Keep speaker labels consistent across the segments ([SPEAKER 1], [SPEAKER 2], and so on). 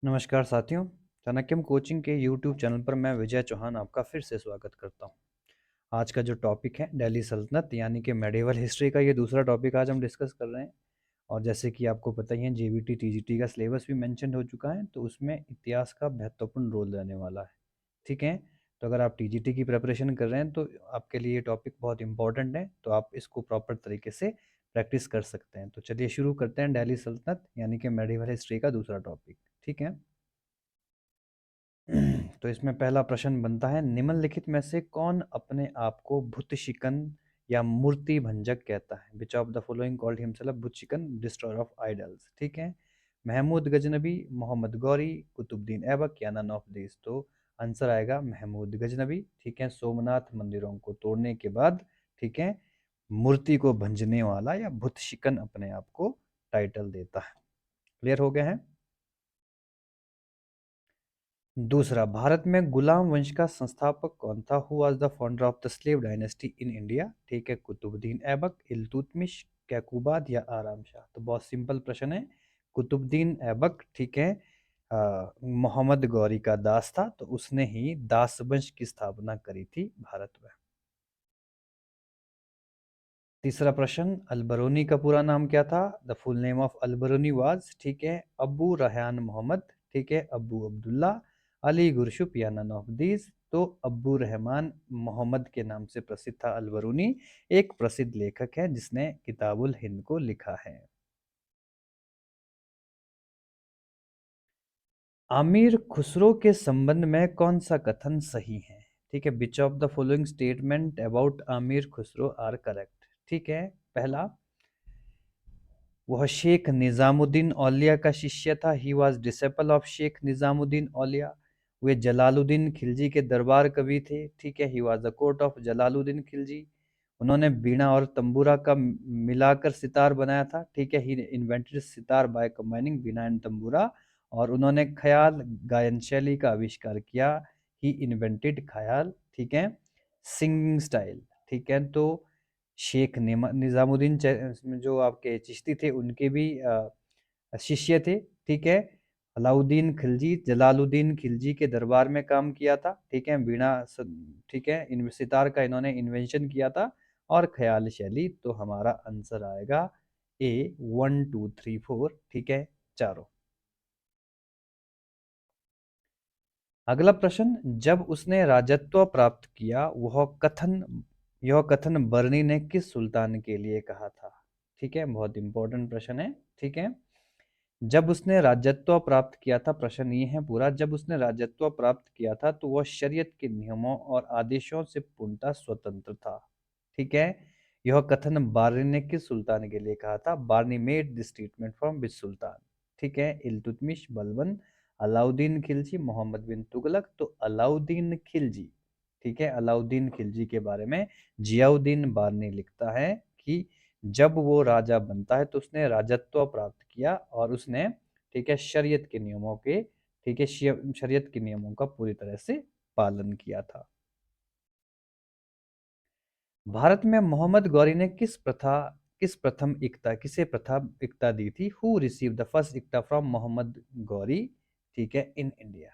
[SPEAKER 1] नमस्कार साथियों। चाणक्यम कोचिंग के यूट्यूब चैनल पर मैं विजय चौहान आपका फिर से स्वागत करता हूं। आज का जो टॉपिक है दिल्ली सल्तनत यानी कि मेडिवल हिस्ट्री का, ये दूसरा टॉपिक आज हम डिस्कस कर रहे हैं। और जैसे कि आपको पता ही है, जेबीटी टीजीटी का सिलेबस भी मेंशन हो चुका है, तो उसमें इतिहास का महत्वपूर्ण रोल रहने वाला है। ठीक है, तो अगर आप टीजीटी की प्रिपरेशन कर रहे हैं तो आपके लिए ये टॉपिक बहुत इंपॉर्टेंट है, तो आप इसको प्रॉपर तरीके से प्रैक्टिस कर सकते हैं। तो चलिए शुरू करते हैं दिल्ली सल्तनत यानी कि मेडिवल हिस्ट्री का दूसरा टॉपिक। ठीक है, तो इसमें पहला प्रश्न बनता है, निम्नलिखित में से कौन अपने आप को भुतशिकन या मूर्ति भंजक कहता है? Which of the following called himself Butshikan destroyer of idols? ठीक है, महमूद गजनबी, मोहम्मद गौरी, कुतुबुद्दीन ऐबक या नन ऑफ दिस? तो आंसर आएगा महमूद गजनबी। ठीक है, सोमनाथ मंदिरों को तोड़ने के बाद, ठीक है, मूर्ति को भंजने वाला या भुतशिकन अपने आप को टाइटल देता है। क्लियर हो गया है? दूसरा, भारत में गुलाम वंश का संस्थापक कौन था? Who was the founder of the slave dynasty in India? ठीक है, कुतुबुद्दीन ऐबक, इल्तुतमिश, कैकुबाद या आराम शाह? तो बहुत सिंपल प्रश्न है, कुतुबुद्दीन ऐबक। ठीक है, मोहम्मद गौरी का दास था, तो उसने ही दास वंश की स्थापना करी थी भारत में। तीसरा प्रश्न, अलबरूनी का पूरा नाम क्या था? The full name of Al-Biruni was, ठीक है, अबू रहान मोहम्मद, ठीक है, अबू अब्दुल्ला, अली गुरशुप या नन ऑफ दीज? तो अब्बू रहमान मोहम्मद के नाम से प्रसिद्ध था अलबरूनी, एक प्रसिद्ध लेखक है जिसने किताबुल हिंद को लिखा है। आमिर खुसरो के संबंध में कौन सा कथन सही है? ठीक है, which of the following statement about Amir Khusro are correct? ठीक है, पहला, वह शेख निज़ामुद्दीन औलिया का शिष्य था। He was disciple of Sheikh Nizamuddin Auliya. वे जलालुद्दीन खिलजी के दरबार कवि थे। ठीक है, he was the court of Jalaluddin Khilji. उन्होंने बीना और तंबूरा का मिलाकर सितार बनाया था। ठीक है, he invented sitar by combining veena and tambura. और उन्होंने ख्याल गायन शैली का आविष्कार किया। ही इन्वेंटेड ख्याल। ठीक है, सिंगिंग स्टाइल। ठीक है, तो शेख निजामुद्दीन जो आपके चिश्ती थे, उनके भी शिष्य थे। ठीक है, अलाउद्दीन खिलजी, जलालुद्दीन खिलजी के दरबार में काम किया था। ठीक है, ठीक है, इन सितार का इन्होंने इन्वेंशन किया था। और ख्याल शैली, तो हमारा आंसर आएगा ए, 1 2 3 4। ठीक है, चारों। अगला प्रश्न, जब उसने राजत्व प्राप्त किया, यह कथन बर्नी ने किस सुल्तान के लिए कहा था? ठीक है, बहुत इंपॉर्टेंट प्रश्न है। ठीक है, जब उसने राजत्व प्राप्त किया था, प्रश्न ये है पूरा, जब उसने राजत्व प्राप्त किया था तो वह शरीयत के नियमों और आदेशों से पूर्णतः स्वतंत्र था। ठीक है, यह कथन बार्नी ने किस सुल्तान के लिए कहा था? Barani made this statement from which sultan? ठीक है, इल्तुतमिश, बलबन, अलाउद्दीन खिलजी, मोहम्मद बिन तुगलक? तो अलाउद्दीन खिलजी। ठीक है, अलाउद्दीन खिलजी के बारे में जियाउद्दीन बार्नी लिखता है कि जब वो राजा बनता है तो उसने राजत्व प्राप्त किया और उसने, ठीक है, शरीयत के नियमों के, ठीक है, शरीयत के नियमों का पूरी तरह से पालन किया था। भारत में मोहम्मद गौरी ने किसे प्रथा इक्ता दी थी? Who receive the first iqta from Mohammad Ghori? ठीक है, इन इंडिया।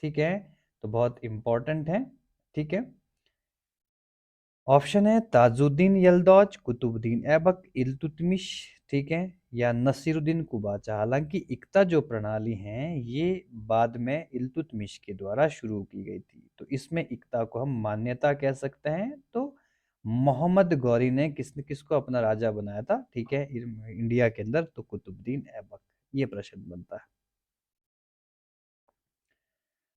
[SPEAKER 1] ठीक है, तो बहुत इंपॉर्टेंट है। ठीक है, ऑप्शन है ताजुद्दीन यलदौज, कुतुबुद्दीन ऐबक, इल्तुतमिश, ठीक है, या नसीरुद्दीन कुबाचा। हालांकि इक्ता जो प्रणाली है ये बाद में इल्तुतमिश के द्वारा शुरू की गई थी, तो इसमें इक्ता को हम मान्यता कह सकते हैं। तो मोहम्मद गौरी ने किसको अपना राजा बनाया था, ठीक है, इंडिया के अंदर? तो कुतुबुद्दीन ऐबक। ये प्रश्न बनता है।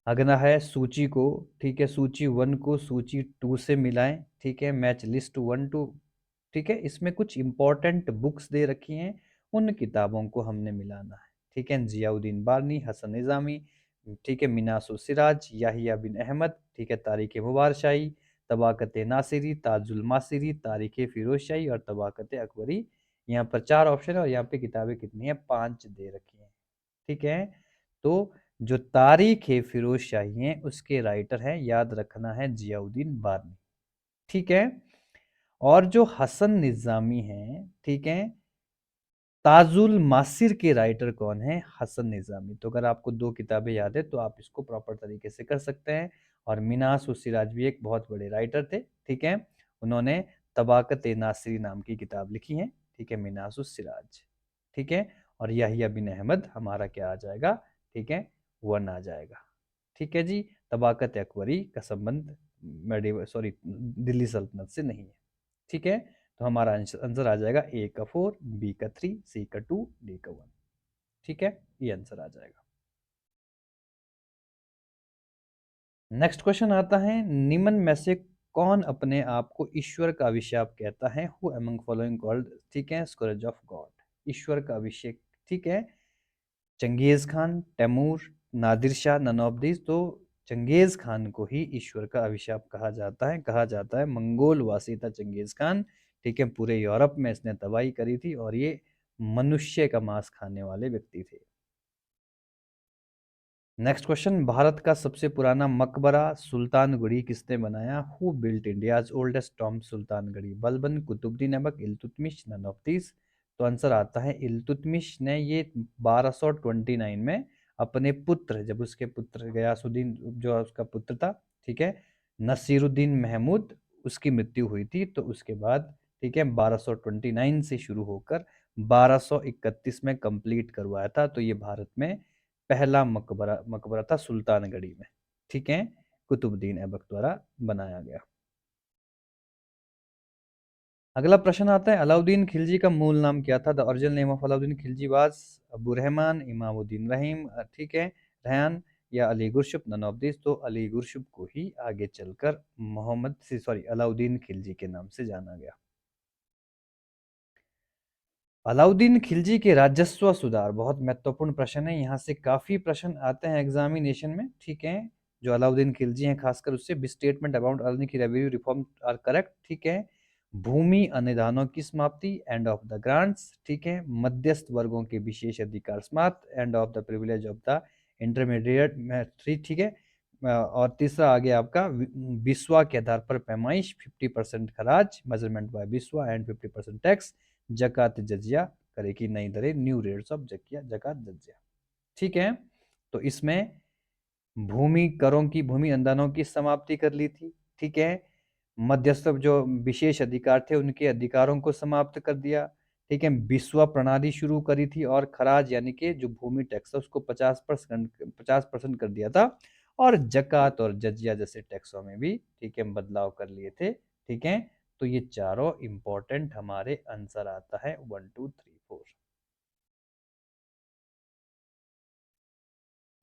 [SPEAKER 1] अगला है सूची को, ठीक है, सूची 1 को सूची 2 से मिलाएं। ठीक है, मैच लिस्ट 1 2। ठीक है, इसमें कुछ इंपॉर्टेंट बुक्स दे रखी हैं, उन किताबों को हमने मिलाना है। ठीक है, जियाउद्दीन बारनी, हसन निज़ामी, ठीक है, मिनासुर सिराज, याहिया बिन अहमद, ठीक है, तारीख मुबार शाही, तबाकत नासिरी, ताजुल मासिरी, तारीख फिरोज शाही और तबाकत अकबरी। यहाँ पर 4 ऑप्शन है और यहाँ पे किताबें कितनी है? 5 दे रखी हैं। ठीक है, तो जो तारीख है फिरोज शाही है उसके राइटर हैं, याद रखना है, जियाउद्दीन बारनी। ठीक है, और जो हसन निजामी है, ठीक है, ताजुल मासिर के राइटर कौन है? हसन निजामी। तो अगर आपको दो किताबें याद है तो आप इसको प्रॉपर तरीके से कर सकते हैं। और मिनास उस सिराज भी एक बहुत बड़े राइटर थे, ठीक है। उन्होंने तबाकत नासिरी नाम की किताब लिखी है, ठीक है, मिनास उस सिराज, ठीक है। और याहिया बिन अहमद हमारा क्या आ जाएगा? ठीक है, वन आ जाएगा, ठीक है जी। तबाकत अकबरी का संबंध मेडिवल सॉरी दिल्ली सल्तनत से नहीं है, ठीक है। तो हमारा आंसर आ जाएगा ए का 4, बी का 3, सी का 2, डी का 1, ठीक है। ये आंसर आ जाएगा। नेक्स्ट क्वेश्चन आता है, निम्न में से कौन अपने आप को ईश्वर का अभिशाप कहता है? हु अमंग फॉलोइंग कॉल्ड, ठीक है, स्कोरेज ऑफ गॉड, ईश्वर का अभिषेक, ठीक है। Genghis Khan, Timur, Nadir Shah, none of this. तो चंगेज खान को ही ईश्वर का अभिशाप कहा जाता है। मंगोल वासी था चंगेज खान, ठीक है। पूरे यूरोप में इसने तबाही करी थी और ये मनुष्य का मांस खाने वाले व्यक्ति थे। नेक्स्ट क्वेश्चन, भारत का सबसे पुराना मकबरा सुल्तानगढ़ी किसने बनाया? Who built India's oldest tomb Sultanghari? Balban, Qutubuddin Aibak, Iltutmish, none of this. तो आंसर आता है इल्तुतमिश ने ये 1229 में अपने पुत्र, जब उसके पुत्र गयासुद्दीन जो उसका पुत्र था, ठीक है, नसीरुद्दीन महमूद, उसकी मृत्यु हुई थी, तो उसके बाद, ठीक है, 1229 से शुरू होकर 1231 में कंप्लीट करवाया था। तो ये भारत में पहला मकबरा मकबरा था सुल्तानगढ़ी में, ठीक है, कुतुबुद्दीन ऐबक द्वारा बनाया गया। अगला प्रश्न आता है, अलाउद्दीन खिलजी का मूल नाम क्या था? The original name of Alauddin Khilji was Abu Rahman, Imamuddin Rahim, ठीक है, रैन, या Ali Gurshasp, none of this. तो अली गुरशुप को ही आगे चलकर अलाउद्दीन खिलजी के नाम से जाना गया। अलाउद्दीन खिलजी के राजस्व सुधार, बहुत महत्वपूर्ण प्रश्न है, यहाँ से काफी प्रश्न आते हैं एग्जामिनेशन में, ठीक है। जो अलाउद्दीन खिलजी हैं खासकर उससे, बी स्टेटमेंट अबाउट अलाउद्दीन की रेवेन्यू रिफॉर्म आर करेक्ट, ठीक है। भूमि अनुदानों की समाप्ति, एंड ऑफ द ग्रांट्स, ठीक है। मध्यस्थ वर्गों के विशेष अधिकार समाप्त, end of the privilege of the intermediate, ठीक है। और तीसरा आ गया आपका बिस्वा के आधार पर पैमाइश, 50% खराज, measurement by biswa, and 50% tax, जकात जजिया करे की नई दरें, न्यू रेट्स ऑफ जकिया जकात जजिया, ठीक है। तो इसमें भूमि करों की, भूमि अनुदानों की समाप्ति कर ली थी, ठीक है। मध्यस्थ जो विशेष अधिकार थे उनके अधिकारों को समाप्त कर दिया, ठीक है। बिस्वा प्रणाली शुरू करी थी, और खराज यानी कि जो भूमि टैक्स है उसको 50% कर दिया था, और जकात और जजिया जैसे टैक्सों में भी, ठीक है, बदलाव कर लिए थे, ठीक है। तो ये चारों इंपॉर्टेंट हमारे आंसर आता है 1 2 3 4।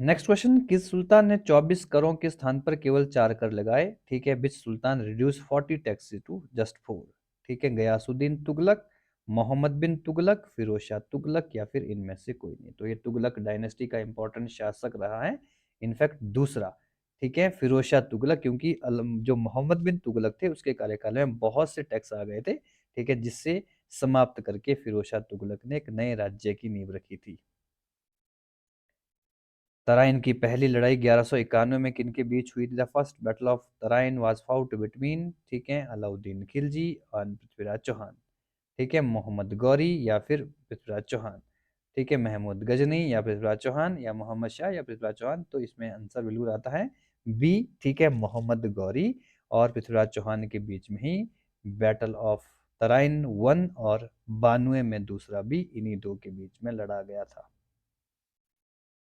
[SPEAKER 1] नेक्स्ट क्वेश्चन, किस सुल्तान ने 24 करों के स्थान पर केवल 4 कर लगाए? ठीक है, विच सुल्तान रिड्यूस 40 टैक्स टू जस्ट 4? ठीक है, गयासुद्दीन तुगलक, मोहम्मद बिन तुगलक, फिरोज शाह तुगलक, या फिर इनमें से कोई नहीं। तो ये तुगलक डायनेस्टी का इंपॉर्टेंट शासक रहा है, इनफैक्ट दूसरा, ठीक है, फिरोज शाह तुगलक, क्योंकि जो मोहम्मद बिन तुगलक थे उसके कार्यकाल में बहुत से टैक्स आ गए थे, ठीक है, जिससे समाप्त करके फिरोज शाह तुगलक ने एक नए राज्य की नींव रखी थी। तराइन की पहली लड़ाई 1191 में किनके बीच हुई थी? The first battle of Tarain was fought between, ठीक है, अलाउद्दीन खिलजी और पृथ्वीराज चौहान, ठीक है, मोहम्मद गौरी या फिर पृथ्वीराज चौहान, ठीक है, महमूद गजनी या पृथ्वीराज चौहान, या मोहम्मद शाह या पृथ्वीराज चौहान। तो इसमें आंसर बिल्कुल आता है बी, ठीक है, मोहम्मद गौरी और पृथ्वीराज चौहान के बीच में ही बैटल ऑफ तराइन 1 और 92 में दूसरा भी इन्हीं दो के बीच में लड़ा गया था।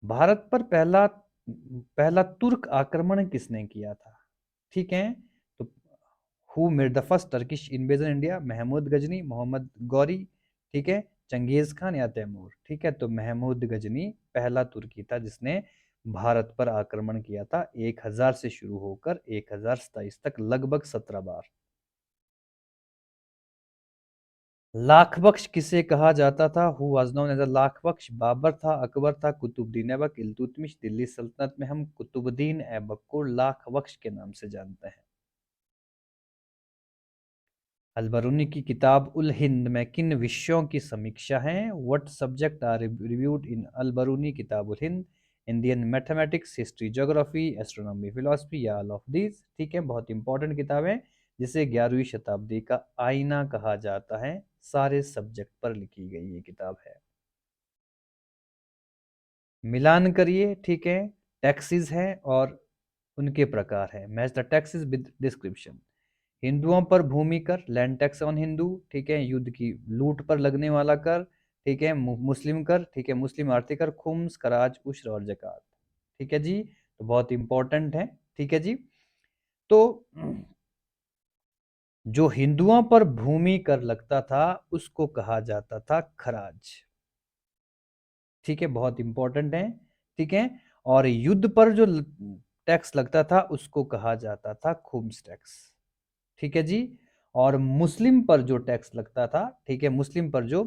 [SPEAKER 1] भारत पर पहला पहला तुर्क आक्रमण किसने किया था? ठीक है, तो who made the first Turkish invasion India? Mahmud Ghazni, Muhammad Ghori, ठीक है, चंगेज खान या तैमूर? ठीक है, तो महमूद गजनी पहला तुर्की था जिसने भारत पर आक्रमण किया था, 1000 से शुरू होकर 1027 तक, लगभग 17 बार। लाख बख्श किसे कहा जाता था? Who was known as a lakh Bakhsh? Babur था, अकबर था, कुतुबुद्दीन ऐबक, इल्तुतमिश? दिल्ली सल्तनत में हम कुतुबुद्दीन ऐबक को लाख बख्श के नाम से जानते हैं। अलबरूनी की किताब उल हिंद में किन विषयों की समीक्षा है? What subject are reviewed in Alberuni Kitab ul Hind? Indian mathematics, history, geography, astronomy, philosophy, या ऑल ऑफ दीज? ठीक है, बहुत इंपॉर्टेंट किताब है, जिसे 11वीं शताब्दी का आईना कहा जाता है, सारे सब्जेक्ट पर लिखी गई ये किताब है। मिलान करिए, ठीक है। टैक्सेस है और उनके प्रकार है। Match the taxes with description. हिंदुओं पर भूमि कर, लैंड टैक्स ऑन हिंदू, ठीक है। युद्ध की लूट पर लगने वाला कर, ठीक है। मुस्लिम कर, ठीक है। मुस्लिम आर्थिक कर, खुम्स, खराज, उश्र और जकात, ठीक है जी। तो बहुत इंपॉर्टेंट है, ठीक है जी। तो जो हिंदुओं पर भूमि कर लगता था उसको कहा जाता था खराज, ठीक है। बहुत इंपॉर्टेंट है, ठीक है। और युद्ध पर जो टैक्स लगता था उसको कहा जाता था खुम्स टैक्स, ठीक है जी। और मुस्लिम पर जो टैक्स लगता था, ठीक है, मुस्लिम पर जो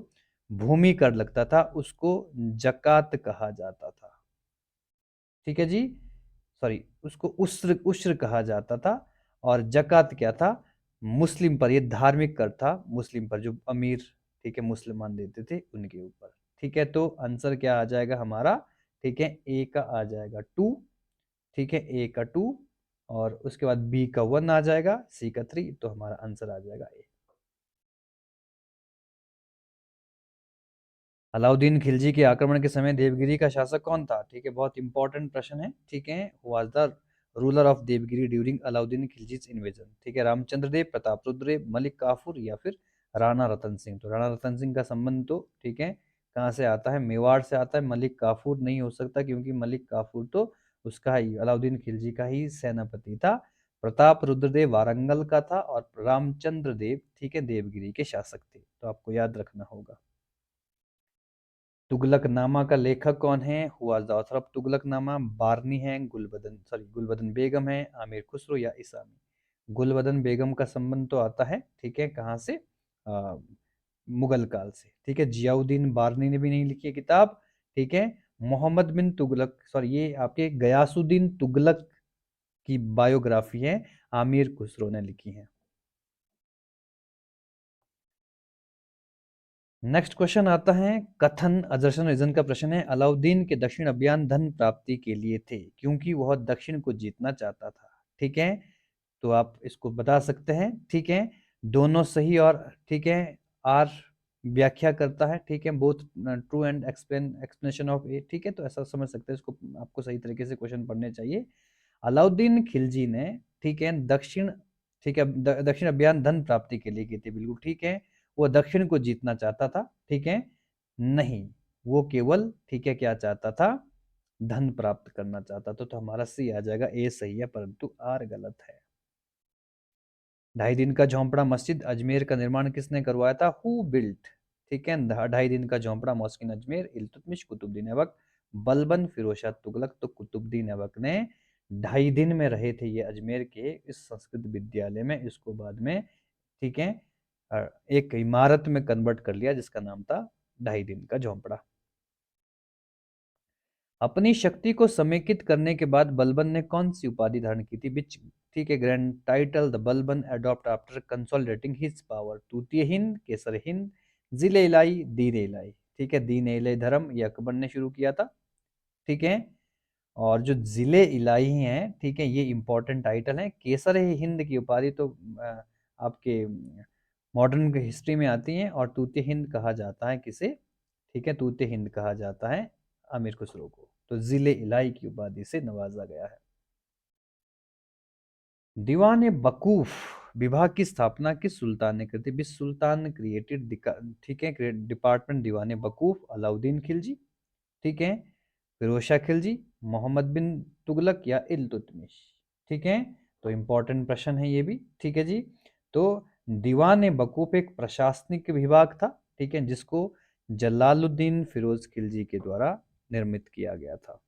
[SPEAKER 1] भूमि कर लगता था उसको जकात कहा जाता था, ठीक है जी। सॉरी, उसको उस्र उश्र कहा जाता था। और जकात क्या था? मुस्लिम पर, ये धार्मिक कर था, मुस्लिम पर जो अमीर, ठीक है, मुसलमान देते थे उनके ऊपर, ठीक है। तो आंसर क्या आ जाएगा हमारा? ठीक है, ए का आ जाएगा 2, ठीक है, ए का 2। और उसके बाद बी का 1 आ जाएगा, सी का 3, तो हमारा आंसर आ जाएगा ए। अलाउद्दीन खिलजी के आक्रमण के समय देवगिरी का शासक कौन था? ठीक है, बहुत इंपॉर्टेंट प्रश्न है, ठीक है। Was the ruler of Devagiri during Alauddin Khilji's invasion, ठीक है। रामचंद्र देव, प्रतापरुद्र देव, मलिक काफूर या फिर राणा रतन सिंह। तो राणा रतन सिंह का संबंध तो, ठीक है, कहाँ से आता है? मेवाड़ से आता है। मलिक काफूर नहीं हो सकता क्योंकि मलिक काफूर तो उसका ही, अलाउद्दीन खिलजी का ही सेनापति था। प्रताप रुद्रदेव वारंगल का था और रामचंद्र देव, ठीक है, देवगिरी के शासक थे। तो आपको याद रखना होगा। तुगलकनामा का लेखक कौन है? Who was the author of Tughlaqnama? Barani है, गुलबदन बेगम है, आमिर खुसरो या इसामी। गुलबदन बेगम का संबंध तो आता है, ठीक है, कहाँ से? आ, मुगल काल से, ठीक है। जियाउद्दीन बारनी ने भी नहीं लिखी है किताब, ठीक है। मोहम्मद बिन तुगलक, सॉरी, ये आपके गयासुद्दीन तुगलक की बायोग्राफी है, आमिर खुसरो ने लिखी है। नेक्स्ट क्वेश्चन आता है, कथन अजर्शन रीजन का प्रश्न है। अलाउद्दीन के दक्षिण अभियान धन प्राप्ति के लिए थे क्योंकि वह दक्षिण को जीतना चाहता था, ठीक है। तो आप इसको बता सकते हैं, ठीक है। दोनों सही और, ठीक है, आर व्याख्या करता है, ठीक है, both true and explanation of A, ठीक है। तो ऐसा समझ सकते हैं इसको, आपको सही तरीके से क्वेश्चन पढ़ने चाहिए। अलाउद्दीन खिलजी ने, ठीक है, दक्षिण, ठीक है, दक्षिण अभियान धन प्राप्ति के लिए की थी, बिल्कुल ठीक है। वो दक्षिण को जीतना चाहता था, ठीक है। नहीं, वो केवल, ठीक है, क्या चाहता था? धन प्राप्त करना चाहता था। तो हमारा सी आ जाएगा, ए सही है परंतु आर गलत है। 2.5 दिन का झोंपड़ा मस्जिद अजमेर का निर्माण किसने करवाया था? हु बिल्ट, ठीक है। 2.5 दिन का झोंपड़ा मस्जिद अजमेर, इल्तुतमिश, कुतुबुद्दीन ऐबक, बलबन, फिरोज शाह तुगलक। तो कुतुबुद्दीन ऐबक ने 2.5 दिन में रहे थे ये अजमेर के इस संस्कृत विद्यालय में। इसको बाद में, ठीक है, एक इमारत में कन्वर्ट कर लिया जिसका नाम था 2.5 दिन का झोंपड़ा। अपनी शक्ति को समेकित करने के बाद बलबन ने कौन सी उपाधि धारण की थी? विच, ठीक है, grand title the Balban adopt after consolidating his power? तूतीय हिंद, केसर हिंद, जिले इलाई, दीन इलाई, ठीक है। दीन इलाई धर्म ये अकबर ने शुरू किया था, ठीक है। और जो जिले इलाही हैं, ठीक है, ये इंपॉर्टेंट टाइटल है। केसर हिंद की उपाधि तो आपके मॉडर्न हिस्ट्री में आती हैं। और तूतीय हिंद कहा जाता है किसे? ठीक है, तूतीय हिंद कहा जाता है आमिर खुसरो को। तो जिले इलाई की उपाधि से नवाजा गया है। दीवान बकूफ विभाग की स्थापना किस सुल्तान ने की थी? बिस सुल्तान क्रिएटेड, ठीक है, डिपार्टमेंट दीवान बकूफ। अलाउद्दीन खिलजी, ठीक है, फिरोज शाह खिलजी, मोहम्मद बिन तुगलक या इल्तुतमिश, ठीक है। तो इंपॉर्टेंट प्रश्न है ये भी, ठीक है जी। तो दीवान बकूफ एक प्रशासनिक विभाग था, ठीक है, जिसको जलालुद्दीन फिरोज खिलजी के द्वारा निर्मित किया गया था।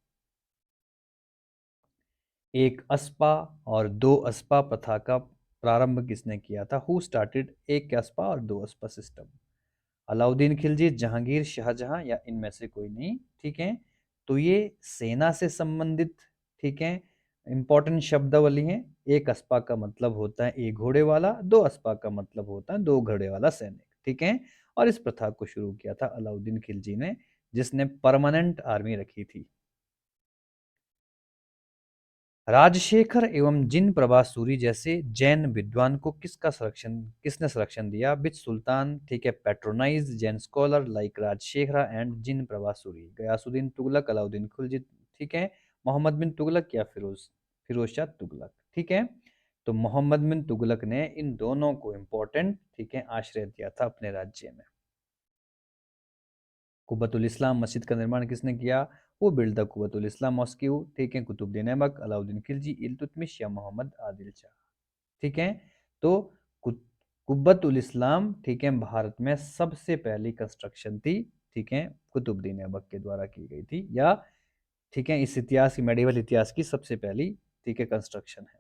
[SPEAKER 1] एक अस्पा और दो अस्पा प्रथा का प्रारंभ किसने किया था? हु स्टार्टेड एक अस्पा और दो अस्पा सिस्टम? अलाउद्दीन खिलजी, जहांगीर, शाहजहां या इनमें से कोई नहीं, ठीक है। तो ये सेना से संबंधित, ठीक है, इंपॉर्टेंट शब्दावली है। एक अस्पा का मतलब होता है एक घोड़े वाला, दो अस्पा का मतलब होता है दो घोड़े वाला सैनिक, ठीक है। और इस प्रथा को शुरू किया था अलाउद्दीन खिलजी ने, जिसने परमानेंट आर्मी रखी थी। राजशेखर एवं जिन प्रभा सूरी जैसे जैन विद्वान को किसने संरक्षण दिया? विच सुल्तान, ठीक है, patronize Jain scholar like Rajashekhar and Jina Prabha Suri? Ghiyasuddin Tughlaq, Alauddin Khilji, ठीक है, मोहम्मद बिन तुगलक या फिरोज शाह तुगलक, ठीक है। तो मोहम्मद बिन तुगलक ने इन दोनों को इंपॉर्टेंट, ठीक है, आश्रय दिया था अपने राज्य में। कुब्बतुल इस्लाम मस्जिद का निर्माण किसने किया? वो बिल्ड द कुब्बतुल इस्लाम मॉस्क्यू, ठीक है, कुतुबुद्दीन ऐबक, अलाउद्दीन खिलजी, इल्तुतमिश या मोहम्मद आदिल शाह, ठीक है। तो कुब्बतुल इस्लाम, ठीक है, भारत में सबसे पहली कंस्ट्रक्शन थी, ठीक है, कुतुबुद्दीन ऐबक के द्वारा की गई थी, या ठीक है इस इतिहास की, मेडिवल इतिहास की सबसे पहली, ठीक है, कंस्ट्रक्शन है।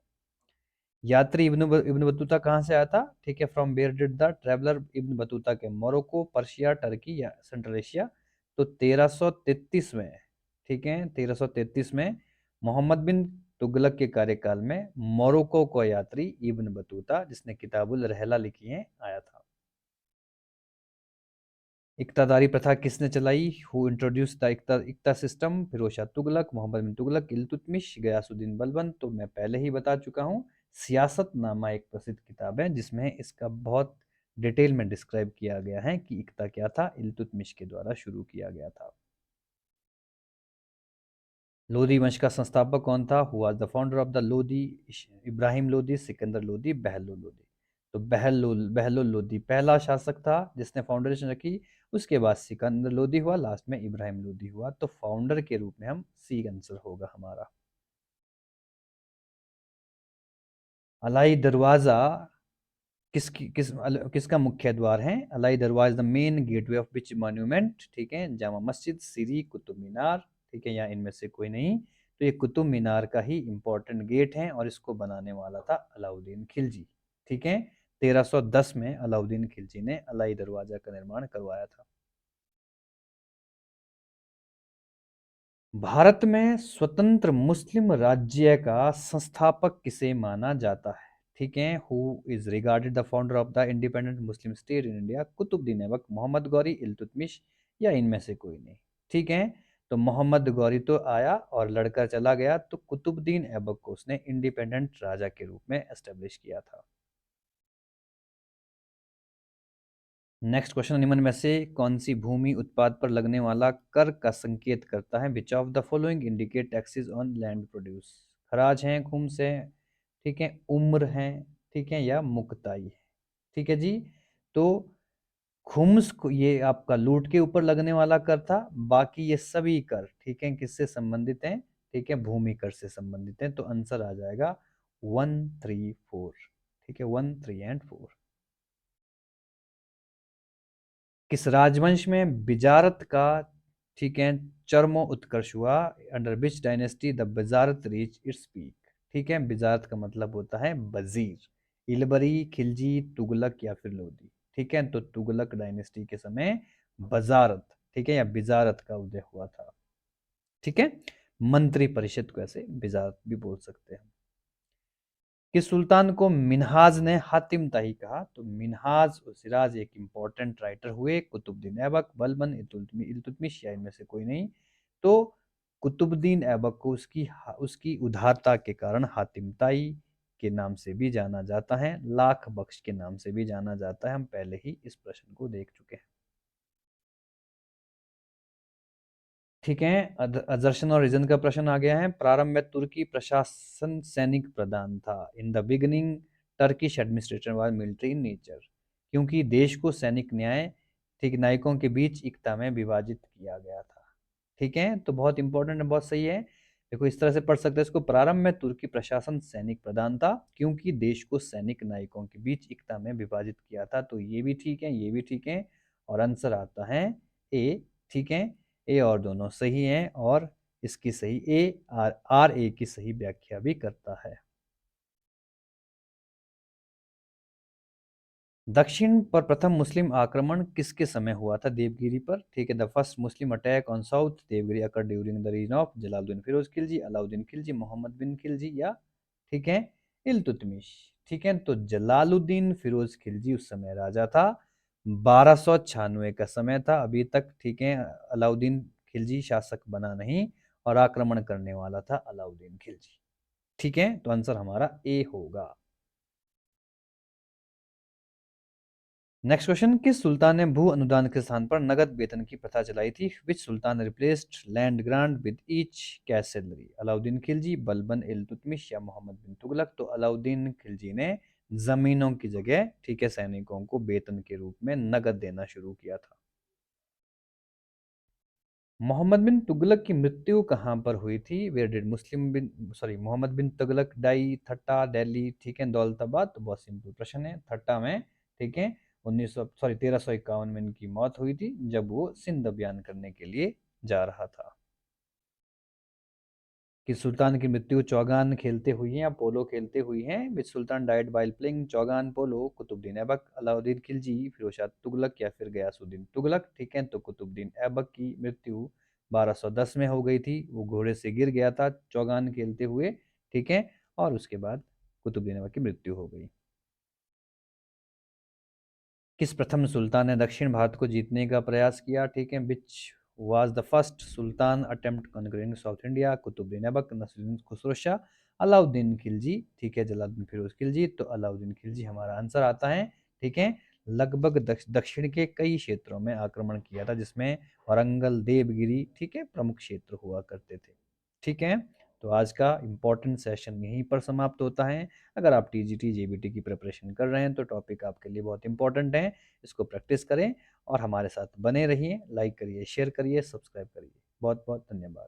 [SPEAKER 1] यात्री इब्न बतूता कहाँ से आया था? ठीक है, from where did the traveller Ibn Battuta के? मोरक्को, पर्शिया, टर्की या सेंट्रल एशिया? तो 1333 में, ठीक है, 1333 में मोहम्मद बिन तुगलक के कार्यकाल में मोरक्को को यात्री इब्न बतूता, जिसने किताबुल रहला लिखी है, आया था। इक्तादारी प्रथा किसने चलाई? Who introduce the iqta system? Firoz Shah Tughlaq, Mohammad bin Tughlaq, Iltutmish, Ghiyasuddin Balban? तो मैं पहले ही बता चुका हूँ, सियासतनामा एक प्रसिद्ध किताब है जिसमें इसका बहुत डिटेल में डिस्क्राइब किया गया है कि इक्ता क्या था, इल्तुतमिश के द्वारा शुरू किया गया था। लोधी वंश का संस्थापक कौन था? Who was the founder of the Lodhi? Ibrahim Lodhi, Sikandar Lodhi, Bahlol Lodhi? तो बहलोल लोधी पहला शासक था जिसने फाउंडेशन रखी। उसके बाद सिकंदर लोधी हुआ, लास्ट में इब्राहिम लोधी हुआ। तो फाउंडर के रूप में हम सी आंसर होगा हमारा। अलाई दरवाजा किसका मुख्य द्वार है? अलाई दरवाजा the main gateway of which monument? ठीक है, जामा मस्जिद, सीरी, कुतुब मीनार, ठीक है, या इनमें से कोई नहीं? तो ये कुतुब मीनार का ही इंपॉर्टेंट गेट है और इसको बनाने वाला था अलाउद्दीन खिलजी, ठीक है। 1310 में अलाउद्दीन खिलजी ने अलाई दरवाजा का निर्माण करवाया था। भारत में स्वतंत्र मुस्लिम राज्य का संस्थापक किसे माना जाता है? ठीक है, who is regarded the founder of the independent Muslim state in India? Qutbuddin Aibak, Muhammad Ghori, Iltutmish या इनमें से कोई नहीं? ठीक है, तो मोहम्मद गौरी तो आया और लड़कर चला गया, तो कुतुबुद्दीन ऐबक को उसने इंडिपेंडेंट राजा के रूप में एस्टेब्लिश किया था। नेक्स्ट क्वेश्चन, निम्न में से कौन सी भूमि उत्पाद पर लगने वाला कर का संकेत करता है? Which of the following indicate taxes on land produce? खराज है, खुम्स है, ठीक है, उम्र है, ठीक है, या मुक्ताई है? ठीक है जी। तो खुम्स को ये आपका लूट के ऊपर लगने वाला कर था। बाकी ये सभी कर, ठीक है, किससे संबंधित हैं? ठीक है, भूमि कर से संबंधित हैं। तो आंसर आ जाएगा 1, 3, 4, ठीक है, 1, 3 एंड 4। किस राजवंश में बिजारत का, ठीक है, चरमो उत्कर्ष हुआ? Under which dynasty the Wizarat reach its peak? ठीक है, बिजारत का मतलब होता है वजीर। इलबरी, खिलजी, तुगलक या फिर लोधी? ठीक है, तो तुगलक डायनेस्टी के समय बजारत, ठीक है, या बिजारत का उदय हुआ था। ठीक है, मंत्री परिषद को ऐसे बिजारत भी बोल सकते हैं। किस सुल्तान को मिन्हाज ने हातिम ताई कहा? तो मिन्हाज और सिराज एक इंपॉर्टेंट राइटर हुए। कुतुबुद्दीन ऐबक, बलबन, इल्तुतमिश या इनमें से कोई नहीं? तो कुतुबुद्दीन ऐबक को उसकी उसकी उदारता के कारण हातिम ताई के नाम से भी जाना जाता है, लाख बख्श के नाम से भी जाना जाता है। हम पहले ही इस प्रश्न को देख चुके हैं। ठीक है, अजर्शन और रीजन का प्रश्न आ गया है। प्रारंभ में तुर्की प्रशासन सैनिक प्रधान था। In the beginning Turkish administration was military in nature. क्योंकि देश को सैनिक न्याय, ठीक, नायकों के बीच एकता में विभाजित किया गया था। ठीक है, तो बहुत इंपॉर्टेंट है, बहुत सही है। देखो इस तरह से पढ़ सकते हैं इसको, प्रारंभ में तुर्की प्रशासन सैनिक प्रधान था क्योंकि देश को सैनिक नायकों के बीच एकता में विभाजित किया था। तो ये भी ठीक है, ये भी ठीक है, और आंसर आता है ए। ठीक है, ए और दोनों सही हैं, और इसकी सही ए आर ए की सही व्याख्या भी करता है। दक्षिण पर प्रथम मुस्लिम आक्रमण किसके समय हुआ था? देवगिरी पर। ठीक है, the first Muslim attack on south Devagiri occur during the region of Jalaluddin Firoz Khilji, Alauddin Khilji, Mohammad bin Khilji या, ठीक है, इल्तुतमिश? ठीक है, तो जलालुद्दीन फिरोज खिलजी उस समय राजा था। 1296 का समय था अभी तक। ठीक है, अलाउद्दीन खिलजी शासक बना नहीं, और आक्रमण करने वाला था अलाउद्दीन खिलजी। ठीक है, तो आंसर हमारा ए होगा। नेक्स्ट क्वेश्चन, किस सुल्तान ने भू अनुदान के स्थान पर नगद वेतन की प्रथा चलाई थी? Which sultan replaced land grant with each cash salary? Alauddin Khilji, Balban Iltutmish या मोहम्मद बिन तुगलक? तो अलाउद्दीन खिलजी ने जमीनों की जगह, ठीक है, सैनिकों को वेतन के रूप में नगद देना शुरू किया था। मोहम्मद बिन तुगलक की मृत्यु कहाँ पर हुई थी? Where did Muslim bin sorry Mohammad bin Tughlaq die? Thatta, Delhi, ठीक है, दौलताबाद? तो बहुत सिंपल प्रश्न है, थट्टा में, ठीक है। 1351 में इनकी मौत हुई थी जब वो सिंध अभियान करने के लिए जा रहा था। कि सुल्तान की मृत्यु चौगान खेलते हुई है या पोलो खेलते हुई है? विच सुल्तान डाइड वाइल प्लेइंग चौगान पोलो? कुतुबुद्दीन ऐबक, अलाउद्दीन खिलजी, फिरोज शाह तुगलक या फिर गयासुद्दीन तुगलक? ठीक है, तो कुतुबुद्दीन ऐबक की मृत्यु 1210 में हो गई थी। वो घोड़े से गिर गया था चौगान खेलते हुए, ठीक है, और उसके बाद कुतुबुद्दीन ऐबक की मृत्यु हो गई। किस प्रथम सुल्तान ने दक्षिण भारत को जीतने का प्रयास किया? ठीक है, which was the first sultan attempt conquering South India? Qutbuddin Aibak, Nasiruddin Khusro Shah, Alauddin Khilji, ठीक है, जलालुद्दीन फिरोज खिलजी? तो अलाउद्दीन खिलजी हमारा आंसर आता है, ठीक है। लगभग दक्षिण के कई क्षेत्रों में आक्रमण किया था, जिसमें वारंगल, देवगिरी, ठीक है, प्रमुख क्षेत्र हुआ करते थे। ठीक है, तो आज का इम्पोर्टेंट सेशन यहीं पर समाप्त होता है। अगर आप टीजीटी जेबीटी की प्रिपरेशन कर रहे हैं तो टॉपिक आपके लिए बहुत इंपॉर्टेंट है, इसको प्रैक्टिस करें और हमारे साथ बने रहिए। लाइक करिए, शेयर करिए, सब्सक्राइब करिए। बहुत बहुत धन्यवाद।